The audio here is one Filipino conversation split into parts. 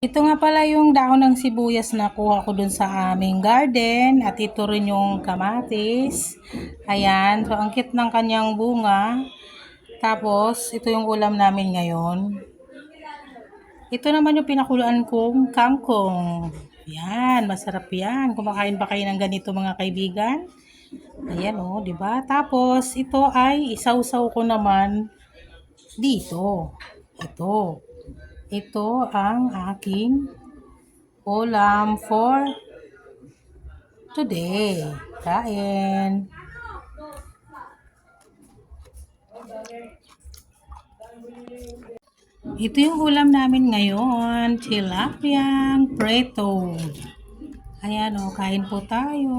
Ito nga pala yung dahon ng sibuyas na kuha ko dun sa aming garden at ito rin yung kamatis. Ayan, so ang cute ng kanyang bunga. Tapos, ito yung ulam namin ngayon. Ito naman yung pinakuluan kong kangkong. Yan, masarap yan. Kumakain ba kayo ng ganito mga kaibigan? Ayan o, di ba? Tapos, ito ay isaw-saw ko naman dito. Ito ang aking ulam for today. Kain. Ito yung ulam namin ngayon. Tilapia preto. Ayan o, kain po tayo.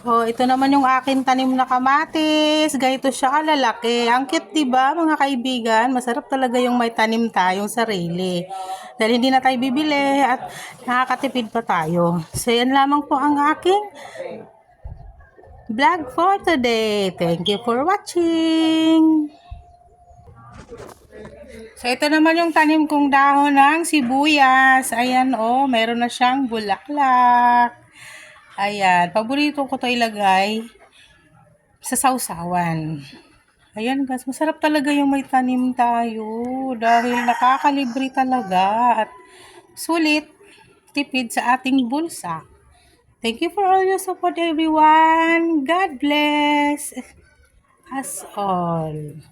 Oh, ito naman yung akin tanim na kamatis. Ganito siya kalalaki. Ang cute, 'di ba, mga kaibigan? Masarap talaga yung may tanim tayong sarili. Dahil hindi na tayo bibili at nakakatipid pa tayo. So, yan lamang po ang aking vlog for today. Thank you for watching. So, ito naman yung tanim kong dahon ng sibuyas. Ayan, oh, meron na siyang bulaklak. Ayan, paborito ko to ilagay sa sausawan. Ayan guys, masarap talaga yung may tanim tayo dahil nakakalibre talaga at sulit, tipid sa ating bulsa. Thank you for all your support everyone. God bless us all.